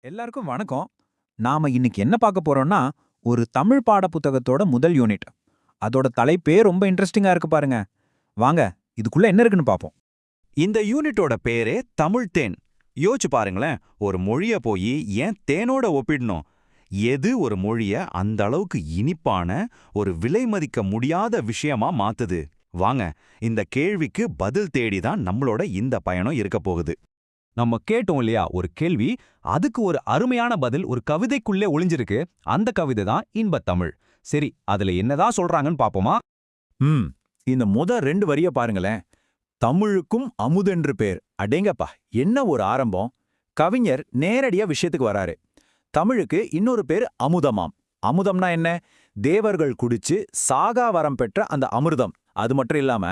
எல்லாருக்கும் வணக்கம். நாம இன்னைக்கு என்ன பார்க்க போறோம்னா, ஒரு தமிழ் பாட புத்தகத்தோட முதல் யூனிட். அதோட தலைப்பே ரொம்ப இன்ட்ரெஸ்டிங்கா இருக்கு பாருங்க. வாங்க, இதுக்குள்ள என்ன இருக்குன்னு பார்ப்போம். இந்த யூனிட்டோட பேரே தமிழ் தேன். யோசிச்சு பாருங்களேன், ஒரு மொழிய போய் ஏன் தேனோட ஒப்பிடணும்? எது ஒரு மொழிய அந்த அளவுக்கு இனிப்பான, ஒரு விலை மதிக்க முடியாத விஷயமா மாத்துது? வாங்க, இந்த கேள்விக்கு பதில் தேடி தான் நம்மளோட இந்த பயணம் இருக்க போகுது. நம்ம கேட்டோம் இல்லையா ஒரு கேள்வி, அதுக்கு ஒரு அருமையான பதில் ஒரு கவிதைக்குள்ளே ஒளிஞ்சிருக்கு. அந்த கவிதை தான் இன்பத்தமிழ். சரி, அதுல என்னதான் சொல்றாங்கன்னு பாப்போமா? இந்த ரெண்டு வரிய பாருங்களேன். தமிழுக்கும் அமுதென்று பேர். அடேங்கப்பா, என்ன ஒரு ஆரம்பம்! கவிஞர் நேரடியா விஷயத்துக்கு வராரு. தமிழுக்கு இன்னொரு பேர் அமுதமாம். அமுதம்னா என்ன? தேவர்கள் குடிச்சு சாகா வரம் பெற்ற அந்த அமிர்தம். அது மட்டும் இல்லாம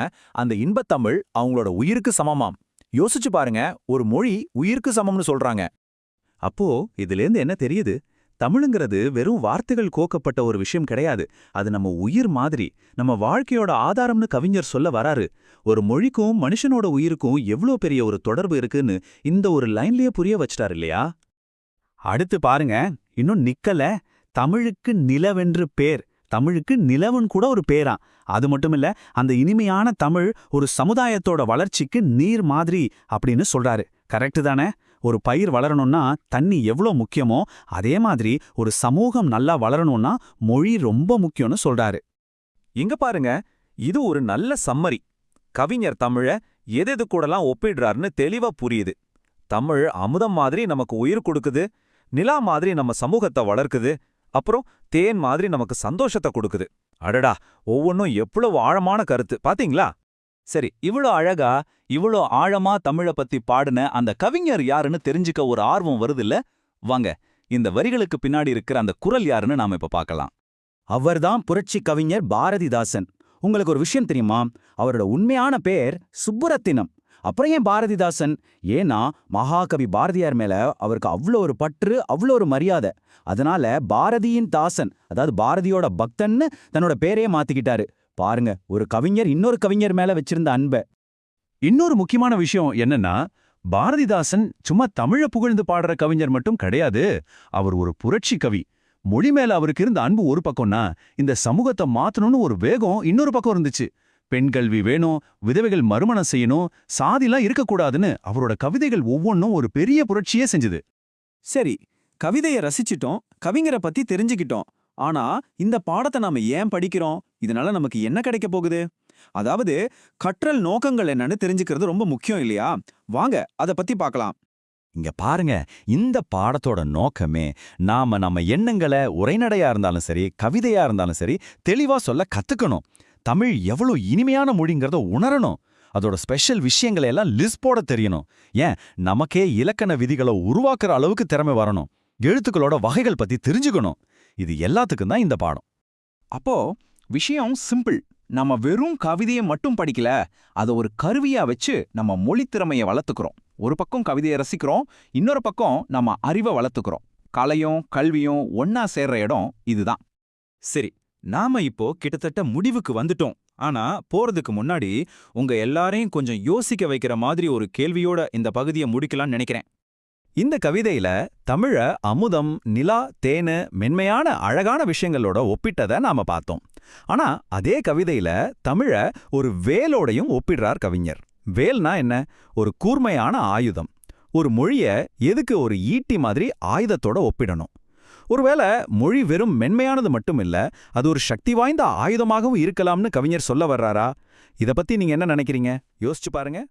அந்த இன்பத்தமிழ் அவங்களோட உயிருக்கு சமமாம். யோசிச்சு பாருங்க, ஒரு மொழி உயிருக்கு சமம்னு சொல்றாங்க. அப்போ இதுலேருந்து என்ன தெரியுது? தமிழுங்கிறது வெறும் வார்த்தைகள் கோக்கப்பட்ட ஒரு விஷயம் கிடையாது. அது நம்ம உயிர் மாதிரி, நம்ம வாழ்க்கையோட ஆதாரம்னு கவிஞர் சொல்ல வராரு. ஒரு மொழிக்கும் மனுஷனோட உயிருக்கும் எவ்வளோ பெரிய ஒரு தொடர்பு இருக்குன்னு இந்த ஒரு லைன்லயே புரிய வச்சிட்டாரு இல்லையா? அடுத்து பாருங்க, இன்னும் நிக்கல. தமிழுக்கு நிலவென்று பேர். தமிழுக்கு நிலவுன்னு கூட ஒரு பேரா. அது மட்டுமில்ல, அந்த இனிமையான தமிழ் ஒரு சமுதாயத்தோட வளர்ச்சிக்கு நீர் மாதிரி அப்படின்னு சொல்றாரு. கரெக்டு தானே? ஒரு பயிர் வளரணும்னா தண்ணி எவ்வளோ முக்கியமோ அதே மாதிரி ஒரு சமூகம் நல்லா வளரணும்னா மொழி ரொம்ப முக்கியம்னு சொல்றாரு. இங்க பாருங்க, இது ஒரு நல்ல சம்மரி. கவிஞர் தமிழ எது கூடலாம் ஒப்பிடுறாருன்னு தெளிவா புரியுது. தமிழ் அமுதம் மாதிரி நமக்கு உயிர் கொடுக்குது, நிலா மாதிரி நம்ம சமூகத்தை வளர்க்குது, அப்புறம் தேன் மாதிரி நமக்கு சந்தோஷத்தை கொடுக்குது. அடடா, ஒவ்வொன்றும் எவ்வளவு ஆழமான கருத்து பாத்தீங்களா? சரி, இவ்வளோ அழகா இவ்வளோ ஆழமா தமிழ பத்தி பாடுன அந்த கவிஞர் யாருன்னு தெரிஞ்சுக்க ஒரு ஆர்வம் வருதில்ல? வாங்க, இந்த வரிகளுக்கு பின்னாடி இருக்கிற அந்த குரல் யாருன்னு நாம இப்ப பார்க்கலாம். அவர்தான் புரட்சி கவிஞர் பாரதிதாசன். உங்களுக்கு ஒரு விஷயம் தெரியுமா? அவரோட உண்மையான பேர் சுப்புரத்தினம். அப்புறம் ஏன் பாரதிதாசன்? ஏன்னா மகாகவி பாரதியார் மேல அவருக்கு அவ்வளோ ஒரு பற்று, அவ்வளோ ஒரு மரியாதை. அதனால பாரதியின் தாசன், அதாவது பாரதியோட பக்தன்னு தன்னோட பேரையே மாத்திக்கிட்டாரு. பாருங்க, ஒரு கவிஞர் இன்னொரு கவிஞர் மேல வச்சிருந்த அன்பை. இன்னொரு முக்கியமான விஷயம் என்னன்னா, பாரதிதாசன் சும்மா தமிழ புகழ்ந்து பாடுற கவிஞர் மட்டும் கிடையாது. அவர் ஒரு புரட்சி கவி. மொழி மேல அவருக்கு இருந்த அன்பு ஒரு பக்கம்னா, இந்த சமூகத்தை மாத்தணும்னு ஒரு வேகம் இன்னொரு பக்கம் இருந்துச்சு. பெண் கல்வி வேணும், விதவைகள் மறுமணம் செய்யணும், சாதிலாம் இருக்கக்கூடாதுன்னு அவரோட கவிதைகள் ஒவ்வொன்றும் ஒரு பெரிய புரட்சியே செஞ்சுது. சரி, கவிதையை ரசிச்சிட்டோம், கவிஞரை பத்தி தெரிஞ்சுக்கிட்டோம். ஆனா இந்த பாடத்தை நாம ஏன் படிக்கிறோம்? இதனால நமக்கு என்ன கிடைக்க போகுது? அதாவது கற்றல் நோக்கங்கள் என்னன்னு தெரிஞ்சுக்கிறது ரொம்ப முக்கியம் இல்லையா? வாங்க அதை பத்தி பார்க்கலாம். இங்க பாருங்க, இந்த பாடத்தோட நோக்கமே நம்ம எண்ணங்களை உரைநடையா இருந்தாலும் சரி, கவிதையா இருந்தாலும் சரி தெளிவா சொல்ல கத்துக்கணும். தமிழ் எவ்வளோ இனிமையான மொழிங்கிறத உணரணும். அதோட ஸ்பெஷல் விஷயங்களை எல்லாம் லிஸ்ட் போட தெரியணும். ஏன், நமக்கே இலக்கண விதிகளை உருவாக்குற அளவுக்கு திறமை வரணும். எழுத்துக்களோட வகைகள் பத்தி தெரிஞ்சுக்கணும். இது எல்லாத்துக்கும் தான் இந்த பாடம். அப்போ விஷயம் சிம்பிள். நம்ம வெறும் கவிதையை மட்டும் படிக்கல, அதை ஒரு கருவியா வச்சு நம்ம மொழி திறமையை வளர்த்துக்கிறோம். ஒரு பக்கம் கவிதையை ரசிக்கிறோம், இன்னொரு பக்கம் நம்ம அறிவை வளர்த்துக்கிறோம். கலையும் கல்வியும் ஒன்னா சேர்ற இடம் இதுதான். சரி, நாம இப்போ கிட்டத்தட்ட முடிவுக்கு வந்துட்டோம். ஆனா போறதுக்கு முன்னாடி உங்க எல்லாரையும் கொஞ்சம் யோசிக்க வைக்கிற மாதிரி ஒரு கேள்வியோட இந்த பகுதியை முடிக்கலாம்னு நினைக்கிறேன். இந்த கவிதையில தமிழ அமுதம், நிலா, தேனு, மென்மையான அழகான விஷயங்களோட ஒப்பிட்டதை நாம பார்த்தோம். ஆனா அதே கவிதையில தமிழ ஒரு வேலோடையும் ஒப்பிடுறார் கவிஞர். வேல்னா என்ன? ஒரு கூர்மையான ஆயுதம். ஒரு மொழிய எதுக்கு ஒரு ஈட்டி மாதிரி ஆயுதத்தோட ஒப்பிடணும்? ஒருவேளை மொழி வெறும் மென்மையானது மட்டும் இல்ல, அது ஒரு சக்தி வாய்ந்த ஆயுதமாகவும் இருக்கலாம்னு கவிஞர் சொல்ல வர்றாரா? இத பத்தி நீங்க என்ன நினைக்கிறீங்க? யோசிச்சு பாருங்க.